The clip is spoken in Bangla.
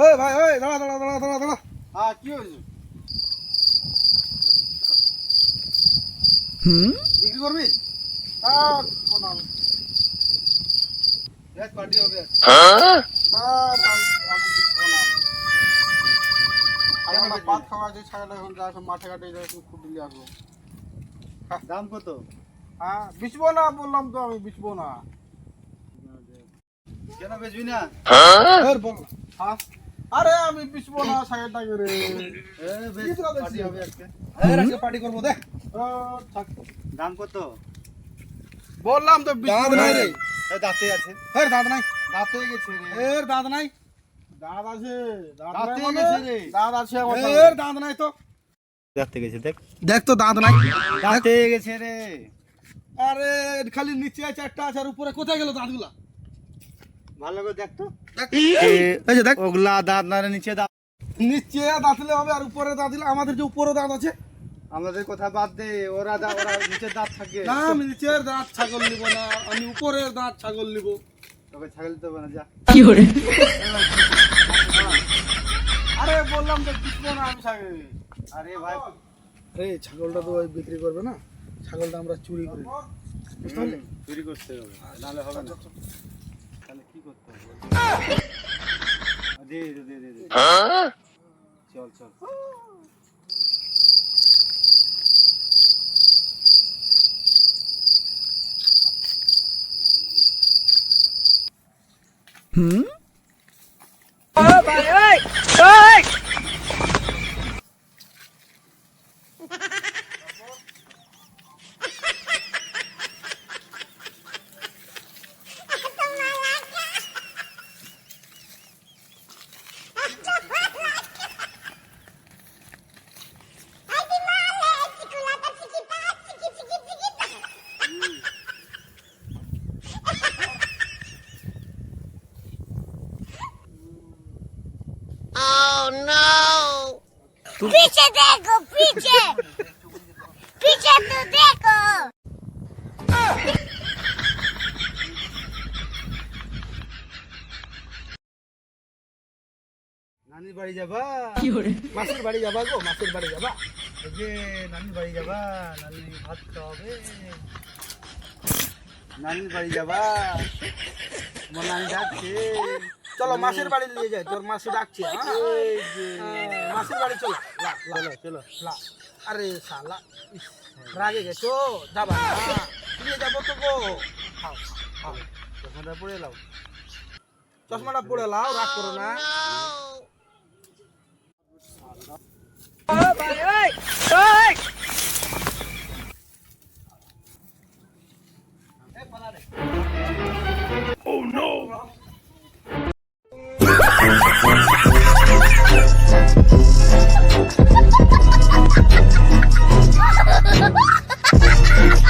ওই ভাই ওই দাঁড়া দাঁড়া দাঁড়া দাঁড়া দাঁড়া। হ্যাঁ কি হয়েছে? বিক্রি করবি? এক পার্টি হবে। ভাত খাওয়া আছে ছাগল এখন যা মাঠে ঘাটে খুব দিলে আসবো। দাম কত? হ্যাঁ বিচবো না বললাম তো আমি বিচবো না। কেন বেচবি না? হ্যাঁ আরে আমি বিচবো না ছাগলটাকে রে। পার্টি হবে আজকে। আজকে পার্টি করবো দেখ। দাম কত? বললাম তো দাঁত নাই রে। দাঁতে আছে। এর দাঁত নাই। দাঁত হয়ে গেছে রে। এর দাঁত নাই। দাঁত আছে। দাঁত হয়ে গেছে রে। দাঁত আছে আমার। এর দাঁত নাই তো। দাঁতে গেছে দেখ। দেখ তো দাঁত নাই। দাঁত হয়ে গেছে রে। আরে খালি নিচে চারটা আছে আর উপরে কোথায় গেল দাঁতগুলা? ভালো করে দেখ তো। এই যে দেখ ওগুলা দাঁত না রে, নিচে দাঁত। নিচে দাঁতলে হবে আর উপরে দাঁত দিলে আমাদের যে উপরে দাঁত আছে। আমাদের কথা বাদ দে, ওরা নিচে দাঁত থাকে। না আমি নিচের দাঁত ছাগল নিব না, আমি উপরের দাঁত ছাগল নিব। তবে ছাগল দিতে হবে না, যা। কি করে? আরে বললাম তো বিচবো না আমি ছাগল। আরে ভাই এই ছাগলটা তো ওই বিক্রি করবে না, ছাগলটা আমরা চুরি করি। চুরি করতে হবে, নাহলে হবে না। তাহলে কি করতে হবে? দে দে দে দে দে। চল চল। पीछे देखो पीछे पीछे तो देखो নানির বাড়ি যাবা? কি করে? মাসির বাড়ি যাবা গো, মাসির বাড়ি যাবা। এই যে নানির বাড়ি যাবা, নানি ভাত খাওয়াবে। নানির বাড়ি যাবা, তোমার নানি ডাকছে। চলো মাসির বাড়ি নিয়ে যাই, তোর মাসি ডাকছে। এই যে মাসির বাড়ি চলো। চলো চলো। আরে শালা ইস, রাগে গেছো, যাবা না, নিয়ে যাবো তো গো। খাও খাও, চশমাটা পরে এলাম। চশমাটা পরে লাও, রাগ করো না। Oh no!